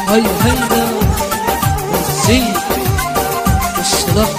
هاي هيدا الزين والصلاح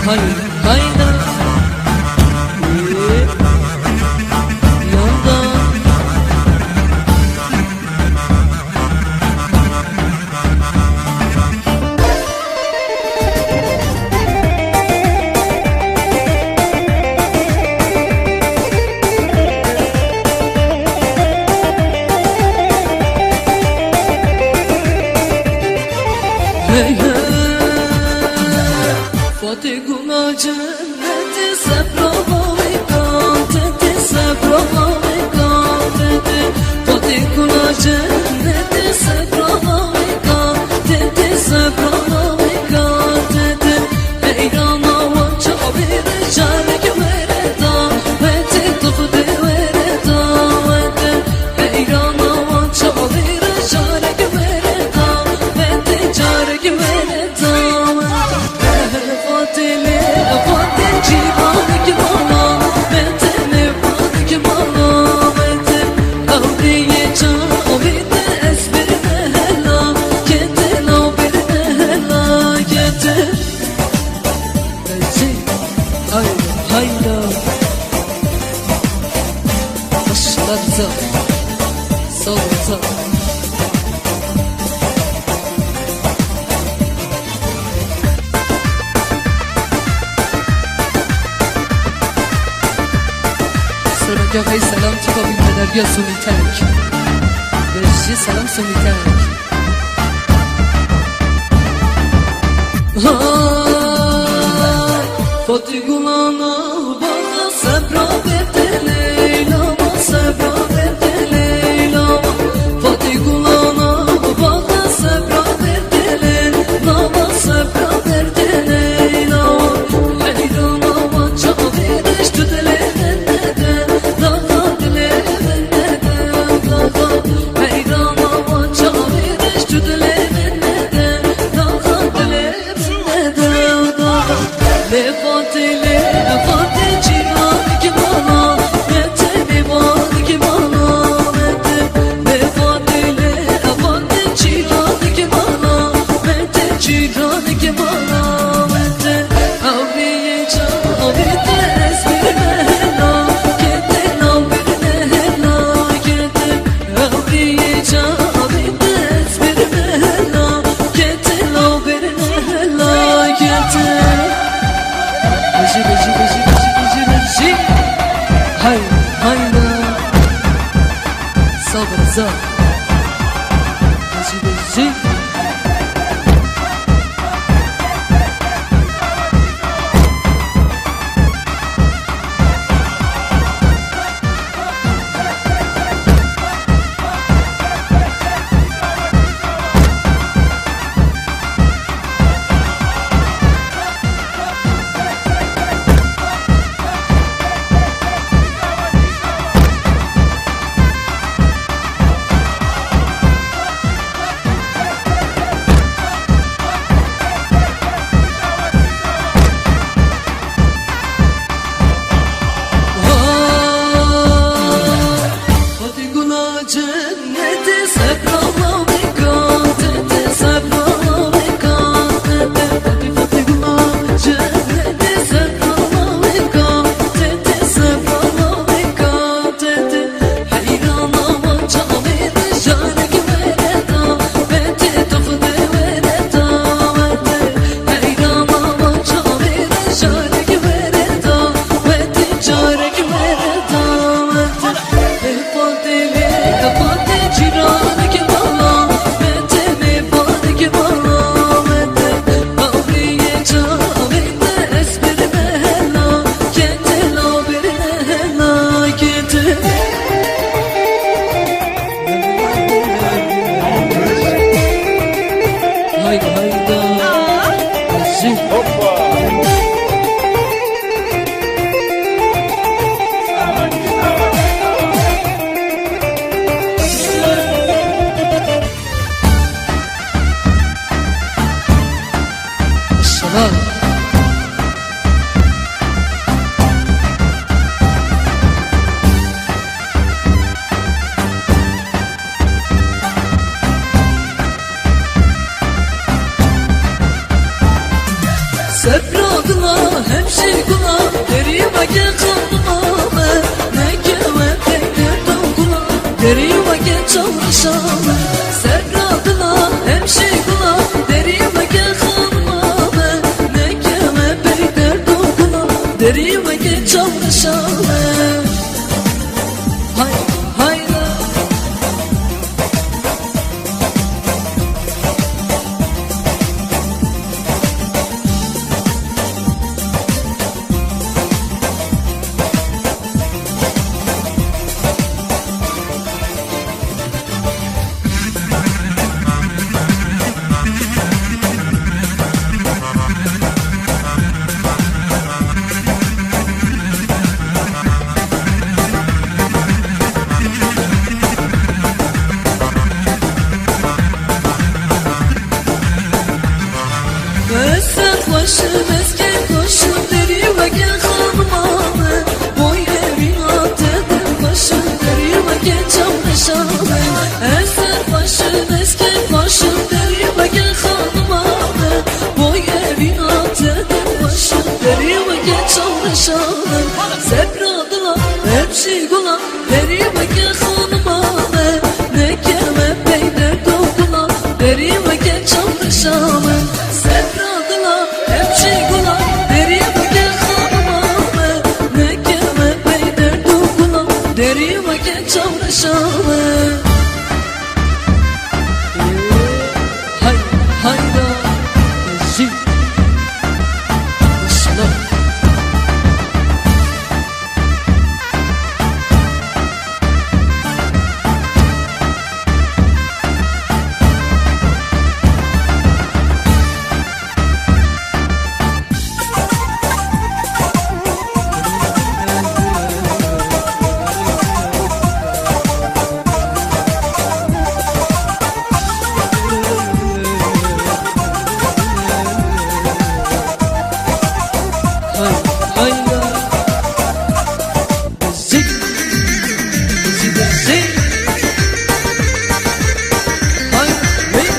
هاي هيدا Fatiguna cenneti seprova canteti seprova canteti Fatiguna cenneti seprova canteti seprova canteti Eyrana vanca bir çarek vereda Veti tufde vereda veti Eyrana vanca bir çarek vereda Veti çarek vereda Sırmacakayı selam çıkabim ederge suni terk Berişi selam suni terk Fatigulana bana sebra verdi Leyla'ma sebra verdi Leyla'ma Fatigulana bana sebra verdi Leyla'ma sebra verdi Leyla'ma Leyla'ma vanca veriştü dileğine Daha dileğine daha Leyla'ma vanca veriştü dileğine Daha dileğine daha Lefati lefati cihan ki bana Mete livan ki bana Mete Lefati lefati cihan ki bana Mete cihan ki bana Mete Avriye çavite esmir mehla Kete nambir mehla Kete Avriye çavite esmir mehla Kete nambir mehla Kete Beji Hay hayda Sabır sabır Beji Selam. Sevradına hemşiguna derime gel kanıma ne keme peynir dokuna derime gel çalışama Sevradına hemşiguna derime gel kanıma ne keme peynir dokuna derime gel çalışama Hay hayda Başım eski koşum derime gel hanıma Boy evin atıdır başım derime gel çalışama Eser başım eski koşum derime gel hanıma Boy evin atıdır başım derime gel çalışama Sevradılar hemşigula derime gel hanıma Ne keme peynir dokula derime gel çalışama Sevradılar hemşigula derime gel hanıma Ne keme peynir dokula derime gel çalışama Hay hayda zil Selam hayda zil zil zil hay hey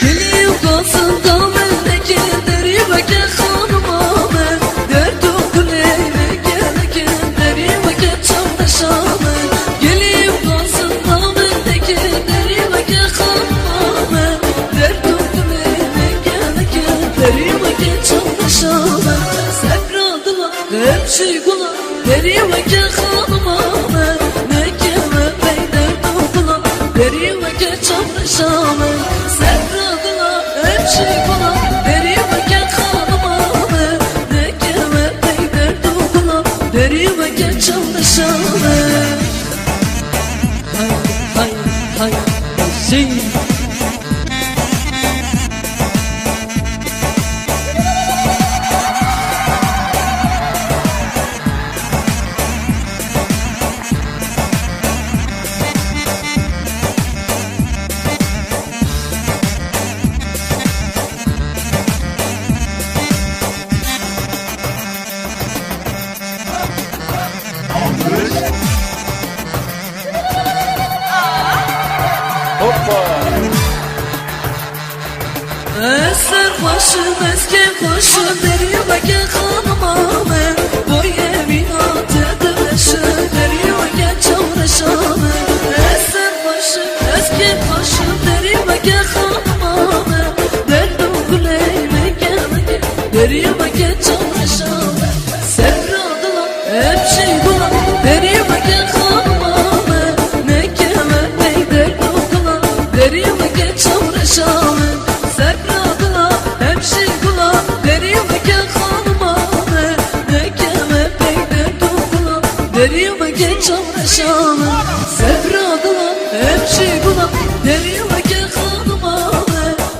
Geliyor kalsın kalmendeki derime gel hanıma Derdi kuleyne gelirken derime gel çalışama Geliyor kalsın kalmendeki derime gel hanıma Derdi kuleyne gelirken derime gel çalışama Sevradılar hemşigula derime gel hanıma Ne keme peynir dokula derime gel çalışama Sevradılar hemşigula derime gel hanıma Ne keme peynir dokula derime gel çalışama Hay hay hay zil Eser başım eski koşum derime gel hanıma Boy evin atıdır başım derime gel çalışama Eser başım eski koşum derime gel hanıma Derdim kuleyme gel derime gel çalışama Sevradılar hemşigula derime gel hanıma Ne keme peynir dokula derime gel çalışama Sevradılar hemşigula derime gel hanıma Ne keme peynir dokula derime gel çalışama Sevradılar hemşigula derime gel hanıma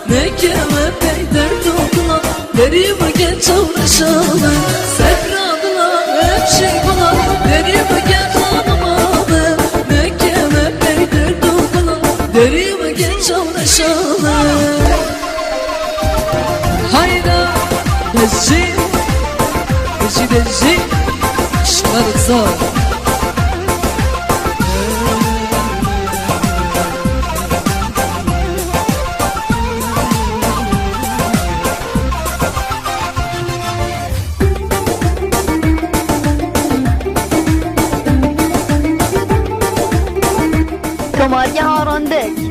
Ne keme peynir dokula derime gel çalışama Sevradılar hemşigula derime gel hanıma Ne keme peynir dokula derime gel çalışama دجي دجي دجي شغال تصار شماره هاراندک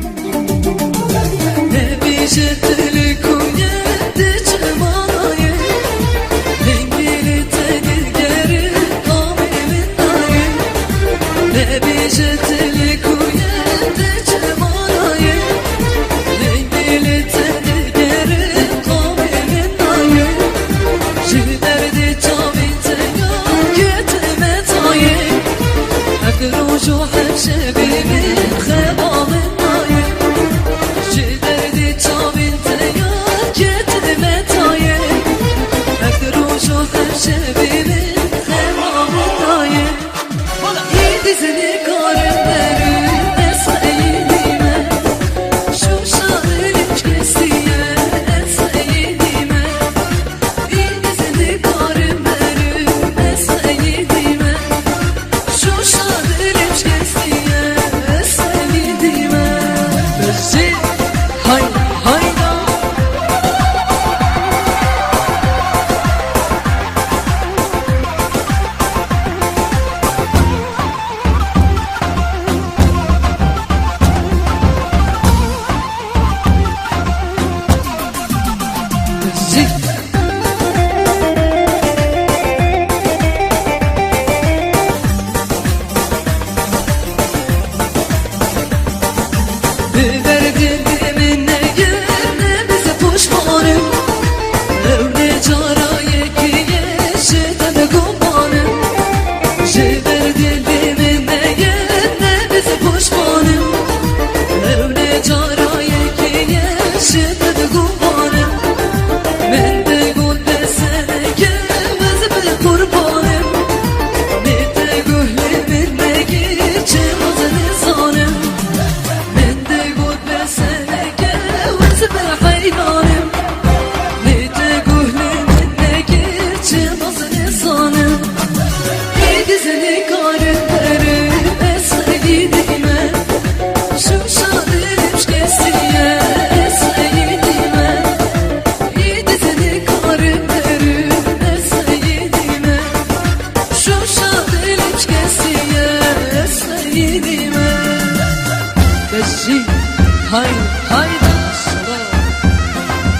هاي هاي الصلاة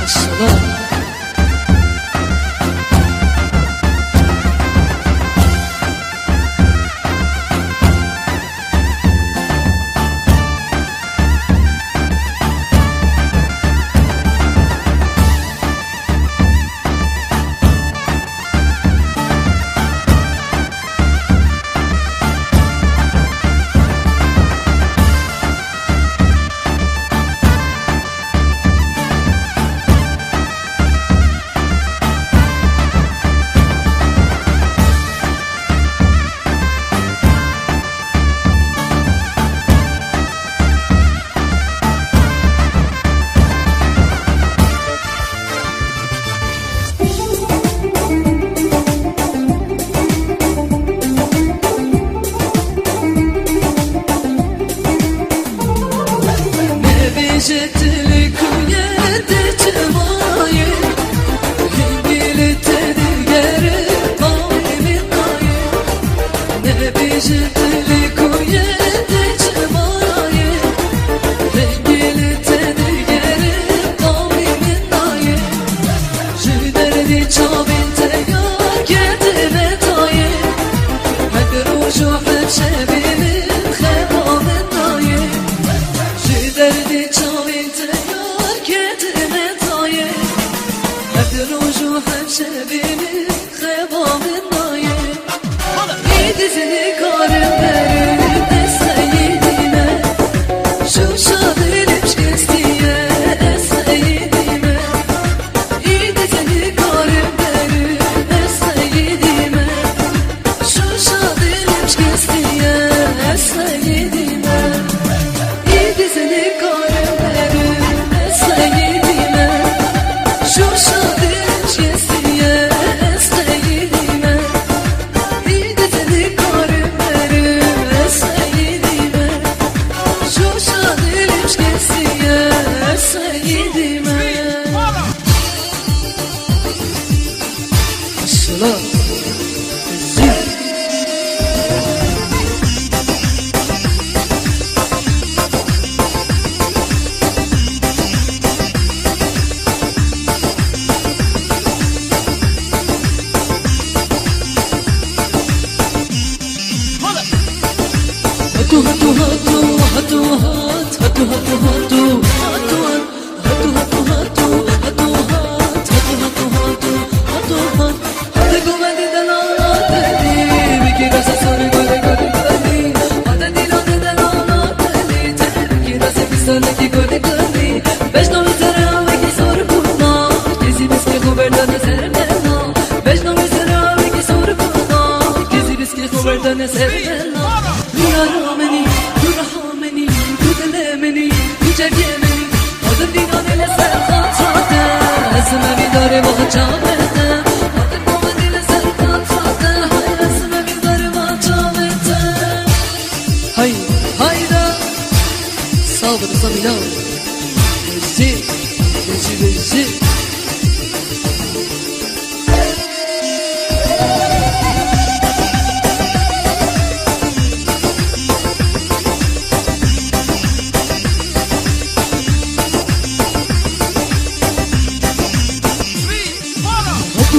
الصلاة Şu şadır çesiye سيدي الصلاة الزين هاتو هاتو هاتو هاتو هاتو هاتو هاتو هاتو هاتو هاتو هاتو هاتو هاتو هاتو هاتو قومت دلالات لي بكي راسا سوري قولي قولي قولي هذا دلالات دلالات لي بكي راسا بسالكي قولي قولي بجنو بسرا بكي سور كونا كيسي بسكي خوبردان سر بنا بجنو بسرا بكي سور كونا كيسي بسكي خوبردان سر بنا يرحمني يرحمني يدلمني يجرمني هذا دينان لسر خاطرته اسمه بیداره با جامته هذا قومت لسر خاطرته اسمه بیداره با جامته هاي هايدا صابر صبينا بجي بجي بجي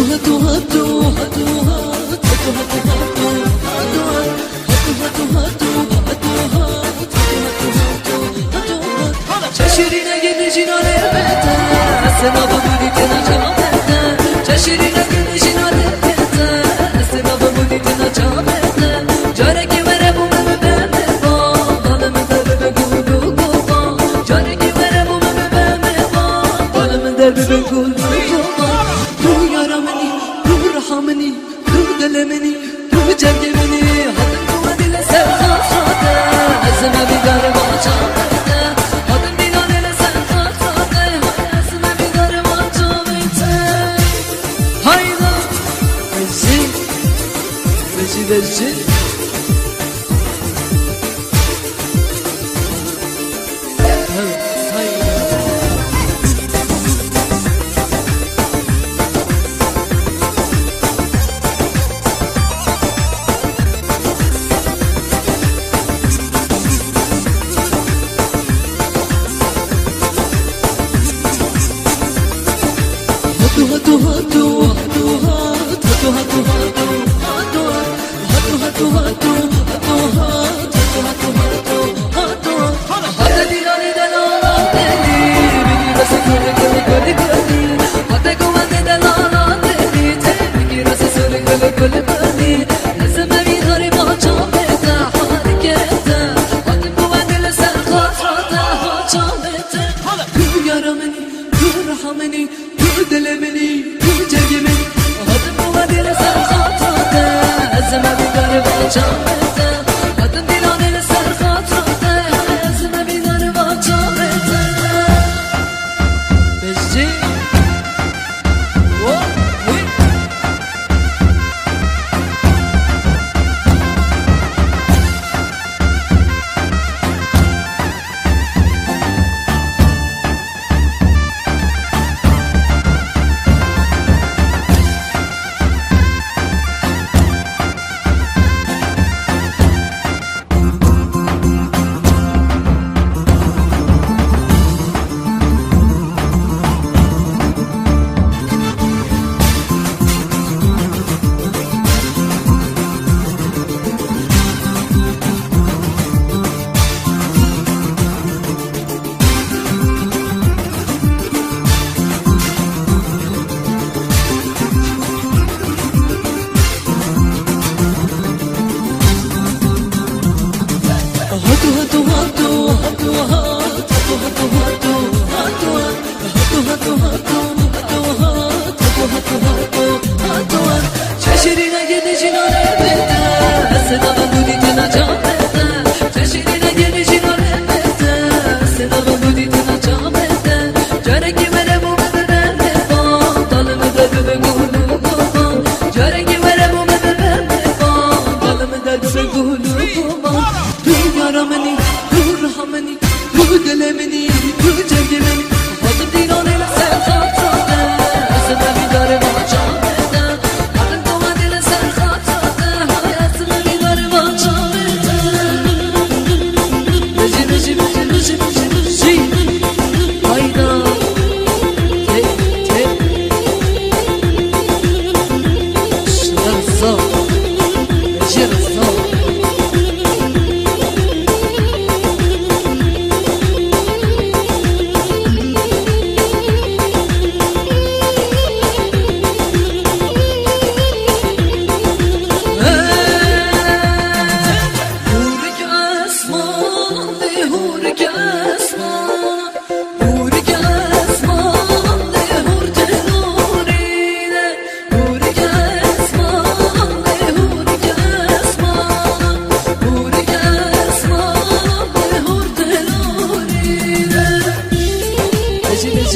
هاتو هاتو هاتو هاتو هاتو هاتو هاتو چشیرینه گنجینانه بهته سنا بودی که نجامته چشیرینه گنجینانه بهته سنا بودی که نجامته جاره کی مره بومه ببمه با بالم در بگو گو با جاره کی مره بومه ببمه با بالم در بگو رحمني دلمني جرمني هذا قومت لسر خاطرته اسمه بیداره با جامته هذا دینان لسر خاطرته اسمه بیداره با جامته هایدا بجی بجی بجی هاتو هاتو هاتو هاتو هاتو هاتو هاتو هاتو هذا دينان دلالات لي بكي راسا سوري قولي قولي قولي هذا قومت دلالات لي بكي راسا سوري قولي قولي قولي اسمه بیداره با جامته حرکته هذا قومت لسر خاطرته جامته يرحمني يرحمني يدلمني يجرمني هذا قومت لسر خاطرته اسمه بیداره با جامته هذا دینان لسر خاطرته اسمه بیداره با جامته بجی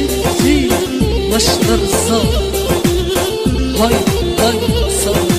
جدي مشطر الزار هاي هاي صار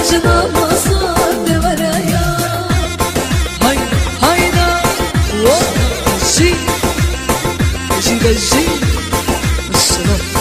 başına basar devere ya. Haydi haydi oh şi şi de şi selam.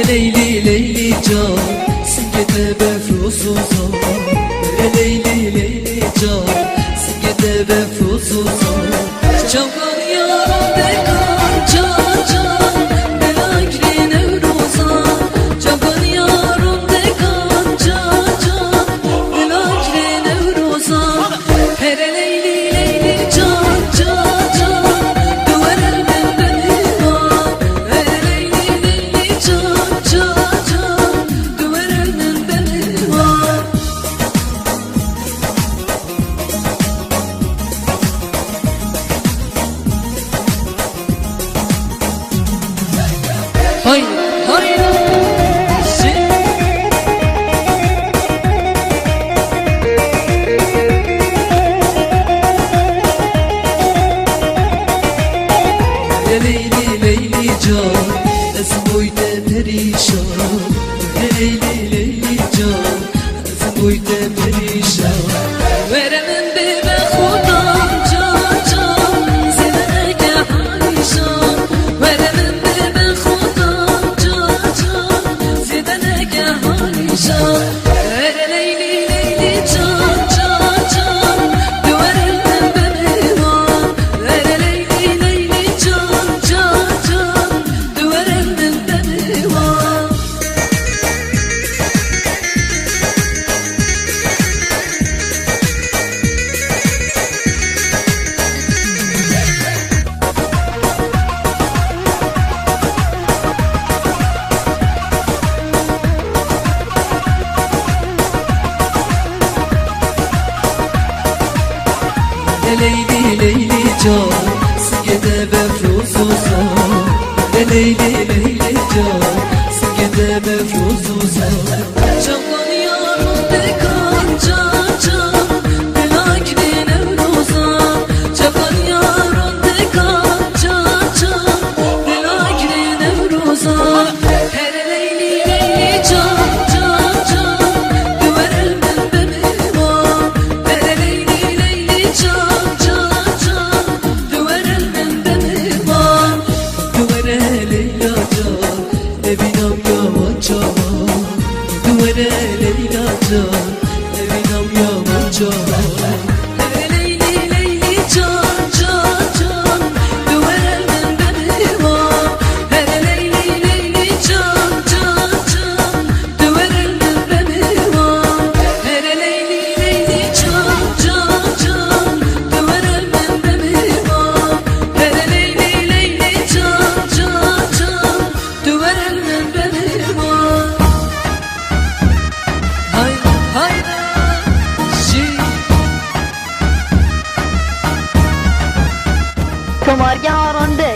Leyli leyli can Singete befrusuzan Leyli leyli can Singete befrusuzan Çavgan yaran dekan can can Belagri nevruzan Çavgan yaran dekan can can Belagri nevruzan Here leyli leyli can can can Duvarel benden iman Here leyli leyli can can can Duvarel benden iman Hay hay Leyli leyli can Esm uyde perişan Leyli leyli can Esm uyde perişan Veremem bebe khudam can can Zedeke halişan Veremem bebe khudam can can Zedeke halişan Ver leyli leyli can can can Duvarel bebe iman Ver leyli leyli can can can Duvarel bebe iman Leyli Leyli can Singede mevruzu sen Çapan yarın dekan can can Belakli nevruza Çapan yarın dekan can can Belakli nevruza Hele Leyli Leyli can can can Güver elmen bemeva Hele Leyli Leyli can can can Güver elmen bemeva Güvere Leyla can Evinam yaman can Güvere Leyla can Evinam yaman can Hele Leyli Leyli can can can Güver elmen bemeva Hele Leyli Leyli can can can Güver elmen bemeva Hele Leyli Leyli can can can Güver elmen bemeva Hele Leyli Leyli can can can Güver elmen bemeva Hay hay Kumarga Harun Dök